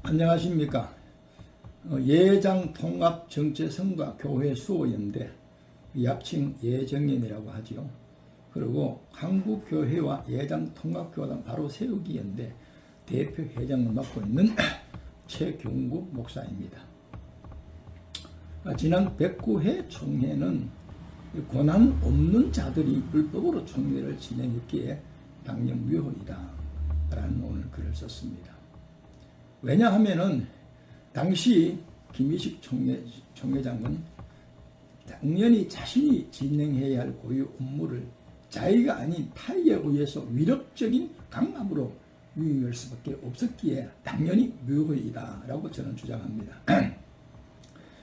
안녕하십니까. 예장통합정체성과 교회 수호연대, 약칭 예정연이라고 하죠. 그리고 한국교회와 예장통합교단 바로 세우기 연대 대표 회장을 맡고 있는 최경국 목사입니다. 지난 109회 총회는 권한 없는 자들이 불법으로 총회를 진행했기에 당연 무효이다 라는 오늘 글을 썼습니다. 왜냐하면은 당시 김희식 총회장은 당연히 자신이 진행해야 할 고유 업무를 자기가 아닌 타의에 의해서 위력적인 강압으로 유행할 수밖에 없었기에 당연히 무효이다 라고 저는 주장합니다.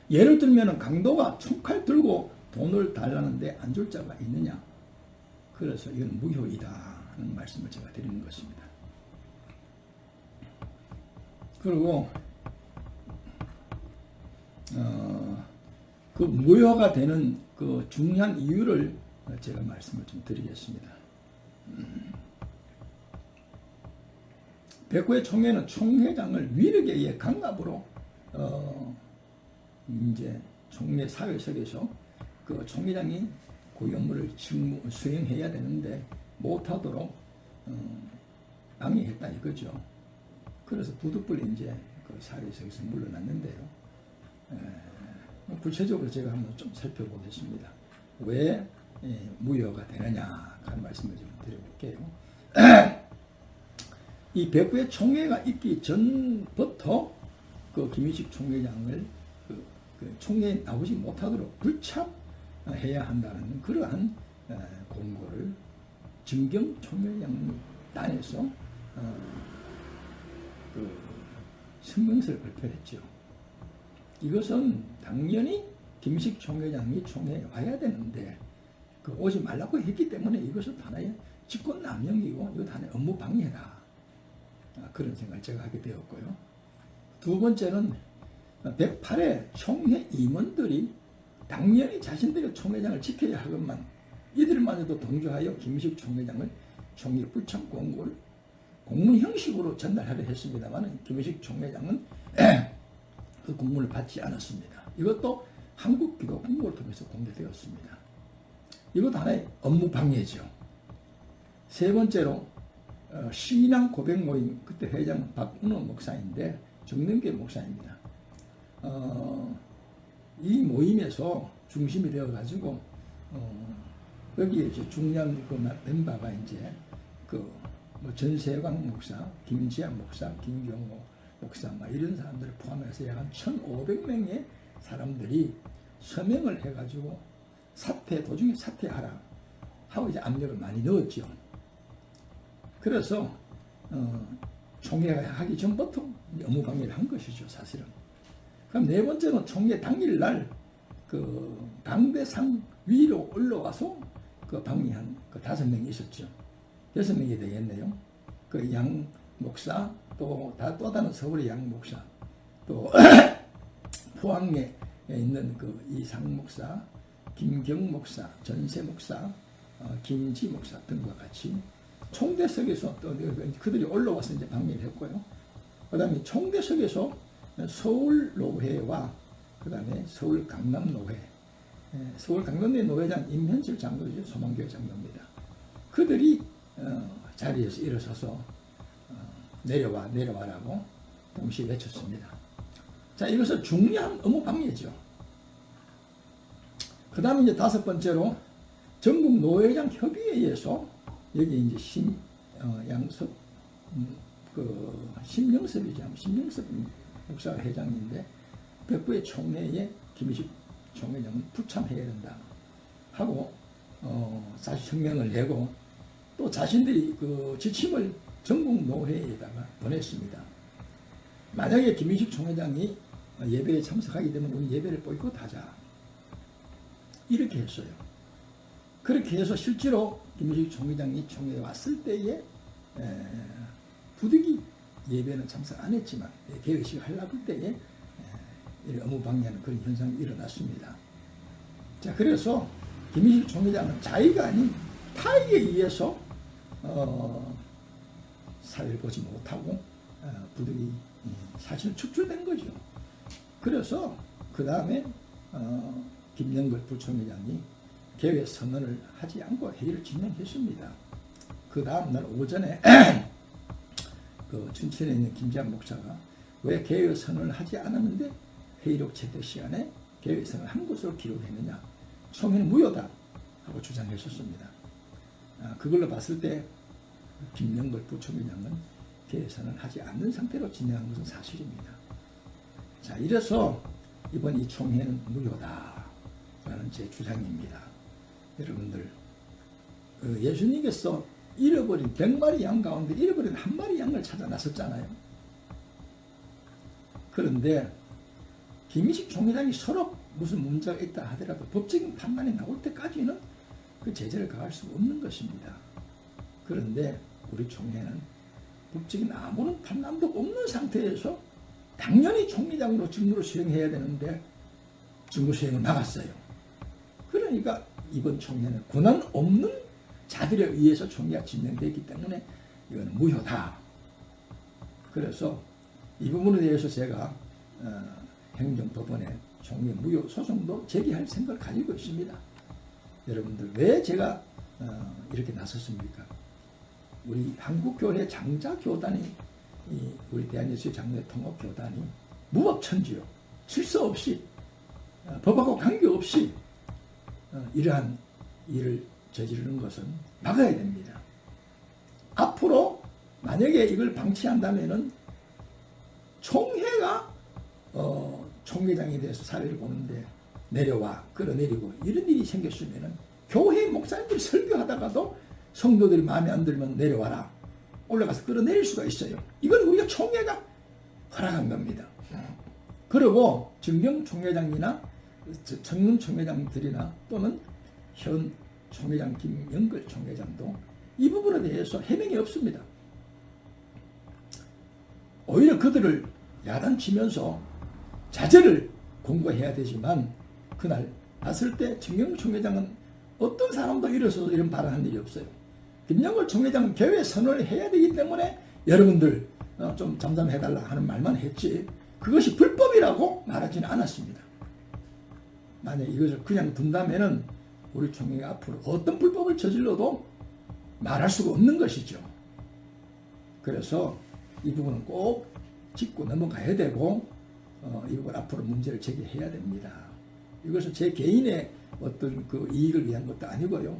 예를 들면 강도가 총칼 들고 돈을 달라는데 안 줄 자가 있느냐? 그래서 이건 무효이다 하는 말씀을 제가 드리는 것입니다. 그리고 그 무효가 되는 그 중요한 이유를 제가 말씀을 좀 드리겠습니다. 109회 총회는 총회장을 위력에 의해 강압으로 이제 총회 사회석에서 그 총회장이 고유 업무를 수행해야 되는데 못하도록 방해했다 이거죠. 그래서 부득불 이제 그 사회석에서 물러났는데요. 구체적으로 제가 한번 좀 살펴보겠습니다. 왜 무효가 되느냐 하는 말씀을 좀 드려볼게요. 이 109회 총회가 있기 전부터 그 김희식 총회장을 그 총회에 나오지 못하도록 불참해야 한다는 그러한 공고를 진경 총회장단에서 그 성명서를 발표했죠. 이것은 당연히 김희식 총회장이 총회에 와야 되는데 그 오지 말라고 했기 때문에 이것은 하나의 직권남용이고 이것 하나의 업무 방해다. 그런 생각을 제가 하게 되었고요. 두 번째는 108회 총회 임원들이 당연히 자신들의 총회장을 지켜야 하건만 이들마저도 동조하여 김희식 총회장을 총회 불참 공고를 공문 형식으로 전달하려 했습니다만 김희식 총회장은 그 공문을 받지 않았습니다. 이것도 한국기도 공고를 통해서 공개되었습니다. 이것도 하나의 업무 방해죠. 세 번째로 신앙 고백 모임, 그때 회장 박은호 목사인데 정명계 목사입니다. 이 모임에서 중심이 되어가지고 여기에 이제 중요한 그 멤버가 이제 그 뭐 전세광 목사, 김지한 목사, 김경호 목사, 이런 사람들을 포함해서 약 한 1,500명의 사람들이 서명을 해가지고 도중에 사퇴하라 하고 이제 압력을 많이 넣었죠. 그래서 총회가 하기 전부터 업무 방해를 한 것이죠, 사실은. 그럼 네 번째는 총회 당일날 그 방배상 위로 올라와서 그 방해한 그 5명이 있었죠. 6명이 되겠네요. 그 양 목사, 또 다른 서울의 양 목사, 또 포항에 있는 그 이상 목사, 김경 목사, 전세 목사, 김지 목사 등과 같이 총대석에서 또 그들이 올라와서 이제 방해를 했고요. 그 다음에 총대석에서 서울 노회와 그 다음에 서울 강남 노회, 서울 강남의 노회장 임현철 장로죠. 소망교회 장로입니다. 그들이 자리에서 일어서서 내려와라고 동시에 외쳤습니다. 자, 이것은 중요한 업무 방해죠. 그 다음에 이제 5번째로 전국 노회장 협의회에서 여기 이제 양섭 심영섭이죠. 심영섭 목사 회장인데 109회 총회에 김희식 총회장은 불참해야 된다 하고 사실 성명을 내고 또 자신들이 그 지침을 전국 노회에다가 보냈습니다. 만약에 김희식 총회장이 예배에 참석하게 되면 우리 예배를 보이콧하자 이렇게 했어요. 그렇게 해서 실제로 김희식 총회장이 총회에 왔을 때에 부득이 예배는 참석 안 했지만 개회식을 하려고 할 때에 업무 방해하는 그런 현상이 일어났습니다. 자, 그래서 김희식 총회장은 자기가 아닌 타의에 의해서 사회를 보지 못하고 부득이 사실 축출된 거죠. 그래서 그 다음에 김영걸 부총회장이 개회 선언을 하지 않고 회의를 진행했습니다. 그 다음날 오전에 그 춘천에 있는 김재한 목사가 왜 개회 선언을 하지 않았는데 회의록 채택 시간에 개회 선언을 한 것으로 기록했느냐, 총회는 무효다 하고 주장했었습니다. 그걸로 봤을 때 김영걸 부총회장은 개회 선언을 하지 않는 상태로 진행한 것은 사실입니다. 자, 이래서 이번 이 총회는 무효다라는 제 주장입니다. 여러분들, 예수님께서 잃어버린 100마리 양 가운데 잃어버린 한 마리 양을 찾아 나섰잖아요. 그런데 김희식 총회장이 서로 무슨 문제가 있다 하더라도 법적인 판단이 나올 때까지는 그 제재를 가할 수 없는 것입니다. 그런데 우리 총회는 법적인 아무런 판단도 없는 상태에서 당연히 총회장으로 직무를 수행해야 되는데 직무 수행을 막았어요. 그러니까 이번 총회는 권한 없는 자들에 의해서 총회가 진행되기 때문에 이건 무효다. 그래서 이 부분에 대해서 제가 행정법원에 총회 무효 소송도 제기할 생각을 가지고 있습니다. 여러분들, 왜 제가 이렇게 나섰습니까? 우리 한국교회 장자교단이, 우리 대한예수의 장로통합교단이 무법천지요, 질서 없이 법하고 관계없이 이러한 일을 저지르는 것은 막아야 됩니다. 앞으로 만약에 이걸 방치한다면은 총회가 총회장에 대해서 사회를 보는데 내려와 끌어내리고 이런 일이 생겼으면은 교회 목사님들이 설교하다가도 성도들이 마음에 안 들면 내려와라, 올라가서 끌어내릴 수가 있어요. 이건 우리가 총회가 허락한 겁니다. 그리고 정경 총회장이나 전문 총회장들이나 또는 현 총회장 김영걸 총회장도 이 부분에 대해서 해명이 없습니다. 오히려 그들을 야단치면서 자제를 공고해야 되지만 그날 봤을 때 정경 총회장은 어떤 사람도 일어서서 이런 발언한 일이 없어요. 김영걸 총회장은 개회 선언을 해야 되기 때문에 여러분들 좀 잠잠해달라 하는 말만 했지 그것이 불법이라고 말하지는 않았습니다. 만약 이것을 그냥 둔다면은 우리 총회가 앞으로 어떤 불법을 저질러도 말할 수가 없는 것이죠. 그래서 이 부분은 꼭 짚고 넘어가야 되고 이 부분 앞으로 문제를 제기해야 됩니다. 이것은 제 개인의 어떤 그 이익을 위한 것도 아니고요.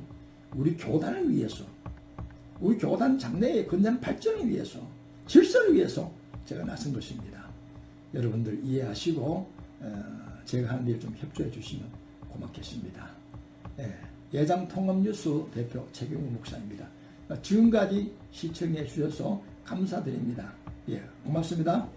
우리 교단을 위해서, 우리 교단 장래의 건전 발전을 위해서, 질서를 위해서 제가 나선 것입니다. 여러분들 이해하시고 제가 하는 일 좀 협조해 주시면 고맙겠습니다. 예장통합뉴스 대표 최경우 목사입니다. 지금까지 시청해 주셔서 감사드립니다. 고맙습니다.